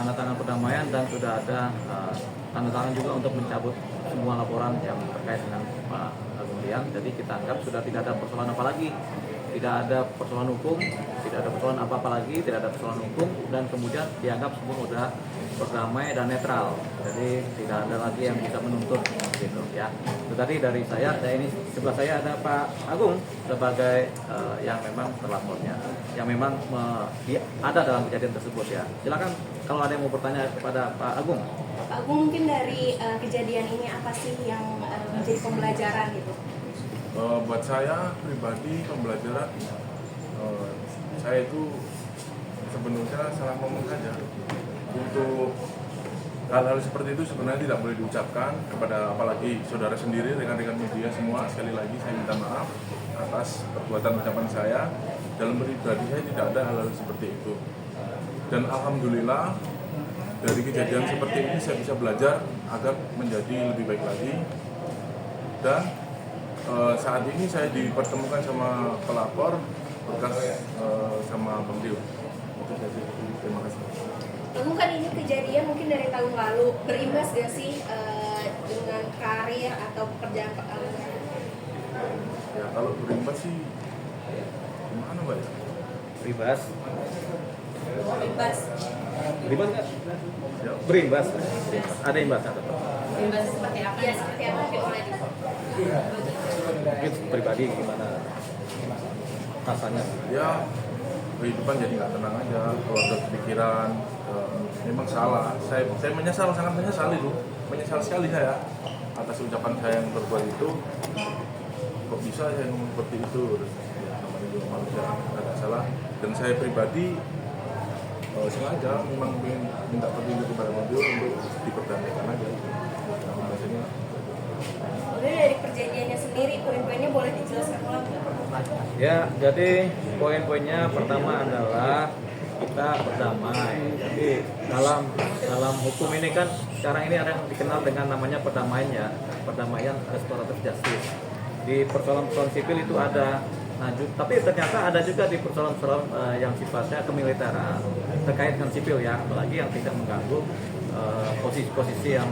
tanda tangan perdamaian dan sudah ada tanda tangan juga untuk mencabut semua laporan yang terkait dengan Pak Agung Rian. Jadi kita anggap sudah tidak ada persoalan apa lagi, tidak ada persoalan hukum, tidak ada persoalan apa-apa lagi, tidak ada persoalan hukum, dan kemudian dianggap semua sudah berdamai dan netral. Jadi tidak ada lagi yang bisa menuntut gitu ya. Itu tadi dari saya. Dan ini sebelah saya ada Pak Agung sebagai yang memang terlapornya, yang memang ada dalam kejadian tersebut ya. Silakan kalau ada yang mau bertanya kepada Pak Agung. Pak Agung, mungkin dari kejadian ini apa sih yang menjadi pembelajaran gitu? Buat saya pribadi pembelajaran, saya itu sebenarnya salah ngomong saja. Untuk hal-hal seperti itu sebenarnya tidak boleh diucapkan kepada apalagi saudara sendiri, rekan-rekan media semua. Sekali lagi saya minta maaf atas perbuatan ucapan saya. Dalam pribadi saya tidak ada hal-hal seperti itu. Dan alhamdulillah dari kejadian seperti ini saya bisa belajar agar menjadi lebih baik lagi. Dan saat ini saya dipertemukan sama pelapor bekas sama Bang Dio. Itu saja. Terima kasih. Agung, kan ini kejadian mungkin dari tahun lalu, berimbas gak sih dengan karir atau pekerjaan Pak Agung? Ya kalau berimbas sih gimana Mbak ya? Berimbas. Berimbas. Berimbas nggak? Ya. Berimbas. Ada imbas atau Berimbas seperti apa? Ya seperti apa mungkin oleh mungkin pribadi gimana rasanya? Ya kehidupan jadi nggak tenang aja, keluarga kepikiran, memang salah. Saya menyesal, sangat menyesal itu, menyesal sekali saya atas ucapan saya yang berbuat itu. Kok bisa saya ngomong seperti itu? Ya, namanya juga manusia, agak salah. Dan saya pribadi sengaja memang ingin minta petunjuk kepada mobil untuk diperdamaikan aja. Nah, biasanya. Kemudian dari perjanjiannya sendiri, poin-poinnya boleh dijelaskan ulang nggak? Ya, jadi poin-poinnya pertama adalah kita berdamai. Jadi dalam hukum ini kan sekarang ini ada yang dikenal dengan namanya perdamaian ya, perdamaian restoratif justice. Di persoalan-persoalan sipil itu ada, tapi ternyata ada juga di persoalan-persoalan yang sifatnya kemiliteran terkait dengan sipil ya, apalagi yang tidak mengganggu posisi-posisi yang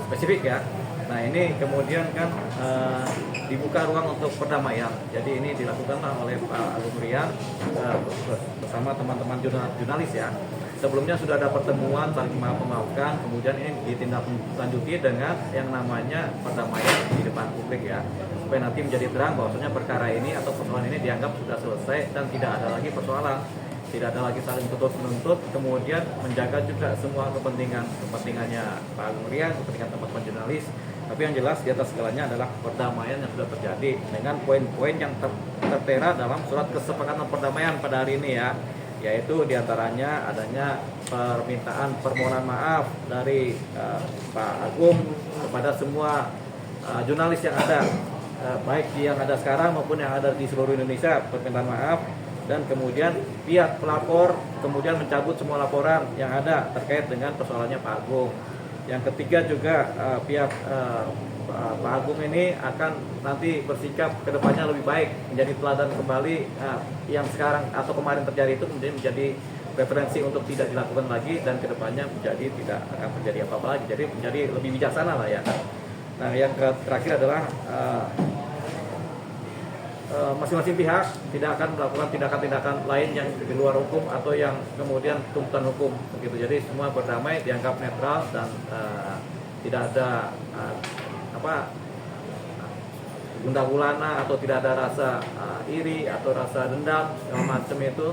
spesifik ya. Nah ini kemudian kan dibuka ruang untuk perdamaian. Jadi ini dilakukanlah oleh Pak Agung Rian bersama teman-teman jurnalis ya. Sebelumnya sudah ada pertemuan saling memaafkan, kemudian ini ditindaklanjuti dengan yang namanya perdamaian di depan publik ya, supaya nanti menjadi terang bahwasanya perkara ini atau persoalan ini dianggap sudah selesai dan tidak ada lagi persoalan, tidak ada lagi saling tuntut menuntut, kemudian menjaga juga semua kepentingannya Pak Agung Rian, kepentingan teman-teman jurnalis. Tapi yang jelas di atas segalanya adalah perdamaian yang sudah terjadi dengan poin-poin yang tertera dalam surat kesepakatan perdamaian pada hari ini ya, yaitu diantaranya adanya permohonan maaf dari Pak Agung kepada semua jurnalis yang ada, baik yang ada sekarang maupun yang ada di seluruh Indonesia, permintaan maaf. Dan kemudian pihak pelapor kemudian mencabut semua laporan yang ada terkait dengan persoalannya Pak Agung. Yang ketiga juga pihak Pak Agung ini akan nanti bersikap kedepannya lebih baik, menjadi teladan kembali yang sekarang atau kemarin terjadi itu menjadi referensi untuk tidak dilakukan lagi, dan kedepannya menjadi tidak akan terjadi apa-apa lagi, jadi menjadi lebih bijaksana lah ya. Nah yang terakhir adalah masing-masing pihak tidak akan melakukan tindakan-tindakan lain yang di luar hukum atau yang kemudian tuntutan hukum begitu. Jadi semua berdamai, dianggap netral, dan tidak ada gundah gulana atau tidak ada rasa iri atau rasa dendam segala macam itu,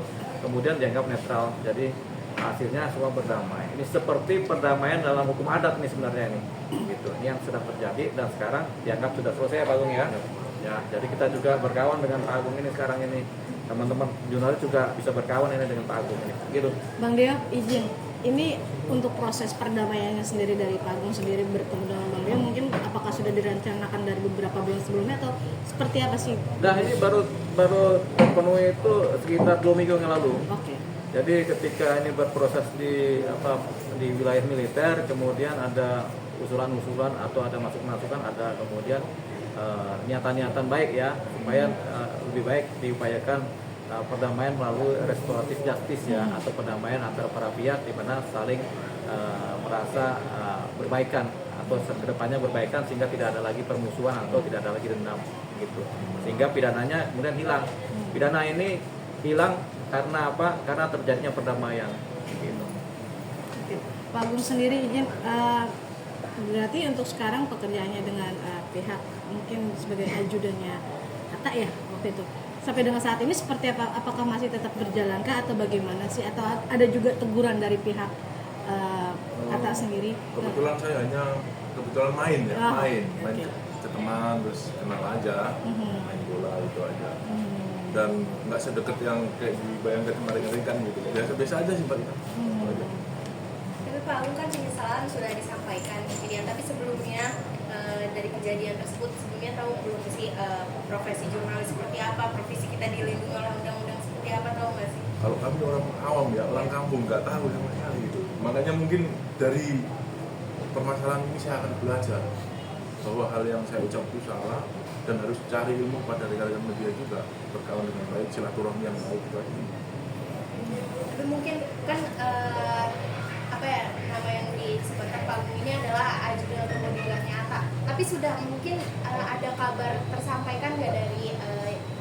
kemudian dianggap netral. Jadi hasilnya semua berdamai. Ini seperti perdamaian dalam hukum adat nih sebenarnya ini. Gitu. Ini yang sudah terjadi dan sekarang dianggap sudah selesai ya Pak Agung ya. Ya, jadi kita juga berkawan dengan Pak Agung ini sekarang ini. Teman-teman jurnalis juga bisa berkawan ini dengan Pak Agung ini. Gitu. Bang Deo, izin. Ini untuk proses perdamaiannya sendiri dari Pak Agung sendiri bertemu dengan Bang Deo, mungkin apakah sudah direncanakan dari beberapa bulan sebelumnya atau seperti apa sih? Nah, ini baru terpenuhi itu sekitar 2 minggu yang lalu. Oke. Jadi ketika ini berproses di wilayah militer, kemudian ada usulan-usulan atau ada masukan-masukan, ada kemudian niatan-niatan baik ya, supaya lebih baik diupayakan perdamaian melalui restoratif justice ya, atau perdamaian antara para pihak di mana saling merasa berbaikan atau kedepannya berbaikan sehingga tidak ada lagi permusuhan atau tidak ada lagi dendam gitu, sehingga pidananya kemudian hilang. Pidana ini hilang karena apa? Karena terjadinya perdamaian gitu. Oke. Pak Agung sendiri izin berarti untuk sekarang pekerjaannya dengan pihak mungkin sebagai ajudannya Atta ya waktu itu. Sampai dengan saat ini seperti apa? Apakah masih tetap berjalankah atau bagaimana sih? Atau ada juga teguran dari pihak Atta sendiri? Kebetulan saya hanya main ya, Oh, main oke. ke teman, terus kenal aja, main bola itu aja. Dan nggak sedekat yang kayak dibayangkan kemarin kan gitu. Biasa-biasa aja sih Mbak. Itu aja. Tapi Pak Agung kan penyesalan sudah disampaikan kemudian, tapi sebelumnya dari kejadian tersebut sebelumnya tahu belum sih profesi jurnalis seperti apa, profesi kita dilindungi oleh undang-undang seperti apa, tahu nggak sih? Kalau kami orang awam ya, orang kampung nggak tahu sama sekali gitu. Makanya mungkin dari permasalahan ini saya akan belajar bahwa hal yang saya ucap itu salah dan harus cari ilmu pada rekan-rekan media juga, berkawan dengan baik, silaturahmi yang baik itu aja. Tapi mungkin kan apa ya nama yang disebutkan Pak Agung ini adalah ajudan atau bodyguardnya Atta. Tapi sudah mungkin ada kabar tersampaikan nggak dari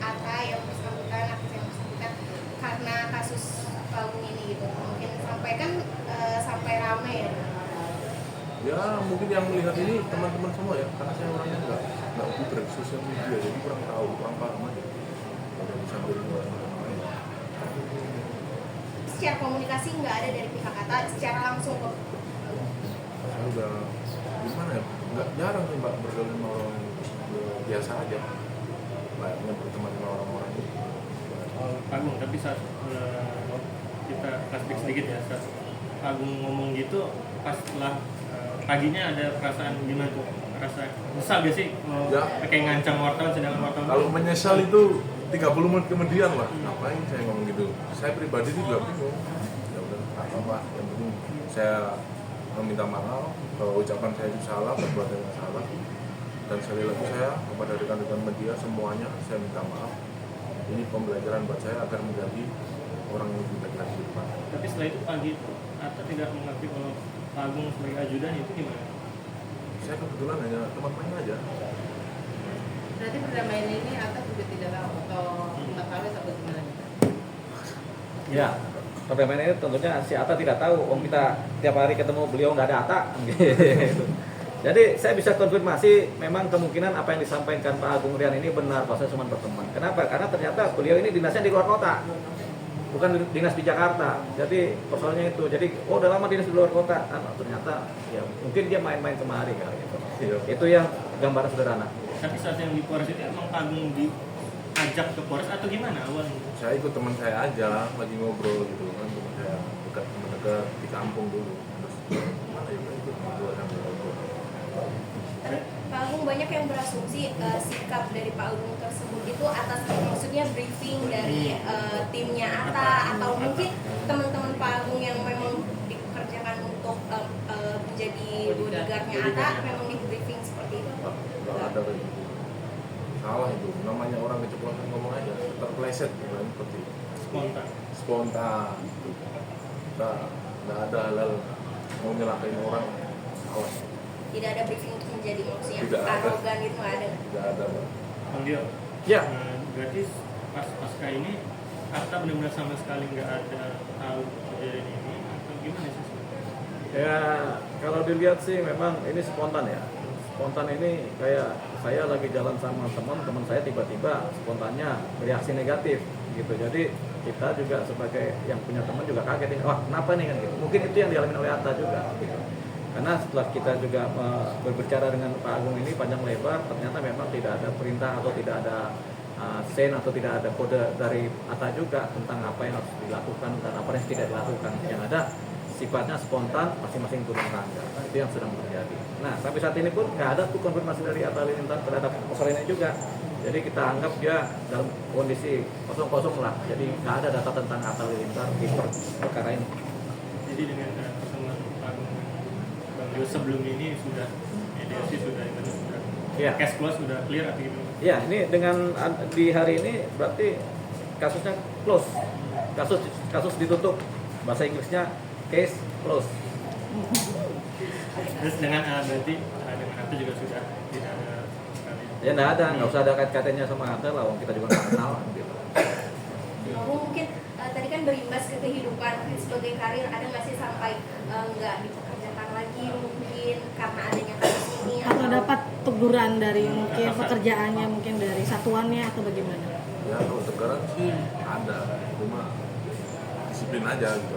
Atta yang bersangkutan, artis yang bersangkutan karena kasus Pak Agung ini gitu. Mungkin sampaikan sampai ramai ya. Ya mungkin yang melihat ini teman-teman semua ya, karena saya orangnya nggak putar sosial media, jadi kurang tahu, kurang paham aja. Kalau bisa orang lain. Secara komunikasi nggak ada dari pihak Atta secara langsung ke Saya udah gimana ya, nggak jarang sih Mbak bergaul sama orang biasa aja, layaknya berteman sama orang-orang itu. Pak Agung, tapi saat kita flashback sedikit ya, saat Pak Agung ngomong gitu, pas setelah paginya ada perasaan gimana tuh? Rasa nyesal gak sih? Ya. Kayak ngancam wartawan, sedangkan wartawan Kalau menyesal itu 30 menit kemudian lah, ngapain saya ngomong gitu. Saya pribadi juga bingung. Ya udah, apa-apa, yang penting saya meminta maaf bahwa ucapan saya itu salah, perbuatan yang salah. Dan sekali lagi saya kepada rekan-rekan media semuanya saya minta maaf. Ini pembelajaran buat saya agar menjadi orang yang lebih baik lagi di depan. tapi setelah itu pagi itu Atta tidak mengakui kalau Pak Agung sebagai ajudan itu gimana? Saya kebetulan hanya teman main aja. Berarti perdamaian ini Atta juga tidak tahu atau mengetahui atau bagaimana? Ya, perdamaian ini tentunya si Atta tidak tahu. Kita tiap hari ketemu beliau nggak ada Atta. Gitu. Jadi saya bisa konfirmasi memang kemungkinan apa yang disampaikan Pak Agung Rian ini benar kalau saya cuma berteman. Kenapa? Karena ternyata beliau ini dinasnya di luar kota, bukan dinas di Jakarta. Jadi persoalannya itu. Jadi udah lama dinas di luar kota. Ternyata ya mungkin dia main-main kemari kali gitu. Iya. Itu yang gambaran sederhana. Tapi saat yang di Polres itu emang Pak Agung diajak ke Polres atau gimana awalnya? Saya ikut teman saya aja lagi ngobrol gitu kan, teman saya dekat di kampung dulu. Terus mana ya ikut ngobrol sambil ngobrol. Tapi Pak Agung banyak yang berasumsi sikap dari Pak Agung tersebut itu atas maksudnya briefing dari timnya Atta atau mungkin teman-teman Pak Agung yang memang dikerjakan untuk menjadi bodyguardnya Atta memang di briefing seperti itu. Nggak ada kayak gitu. Salah itu, namanya orang keceplosan ngomong aja, terpleset gitu kan, seperti Spontan. spontan. Nggak ada hal-hal mau nyelakain orang, salah. Tidak ada briefing untuk menjadi maksudnya Tidak ada. arogan itu nggak ada. Nggak ada. Mbak. Bang Dio, Ya. berarti pasca ini Atta benar-benar sama sekali nggak ada tahu kejadian ini atau gimana sih? Ya kalau dilihat sih memang ini spontan ya. Spontan ini kayak saya lagi jalan sama teman saya tiba-tiba spontannya bereaksi negatif gitu. Jadi kita juga sebagai yang punya teman juga kaget ini, wah kenapa nih kan gitu. Mungkin itu yang dialami oleh Atta juga gitu. Karena setelah kita juga berbicara dengan Pak Agung ini panjang lebar, ternyata memang tidak ada perintah atau tidak ada sen atau tidak ada kode dari Atta juga tentang apa yang harus dilakukan dan apa yang tidak dilakukan. Yang ada sifatnya spontan, masing-masing turun tangga. Itu yang sedang terjadi. Nah, sampai saat ini pun nggak ada tuh konfirmasi dari Atta Halilintar terhadap persoalan ini juga. Jadi kita anggap dia dalam kondisi kosong-kosong lah. Jadi nggak ada data tentang Atta Halilintar di perkara ini. Jadi dengan pertemuan Pak Agung dan Bang Dio sebelum ini sudah mediasi sudah Ya. cash close sudah clear atau gimana? Ya, ini dengan di hari ini berarti kasusnya close. Kasus ditutup. Bahasa Inggrisnya case close. Terus dengan berarti dengan Atta juga sudah tidak ada sekali. Ya nggak usah ada kait-kaitannya sama Atta lah, wong kita juga nggak kenal gitu. Kamu mungkin tadi kan berimbas ke kehidupan sebagai karir, ada nggak sih sampai nggak dipekerjakan lagi mungkin karena adanya kasus ini Atau dapat teguran dari mungkin pekerjaannya, mungkin dari satuannya atau bagaimana? Ya kalau tegaran sih ada, cuma disiplin aja gitu.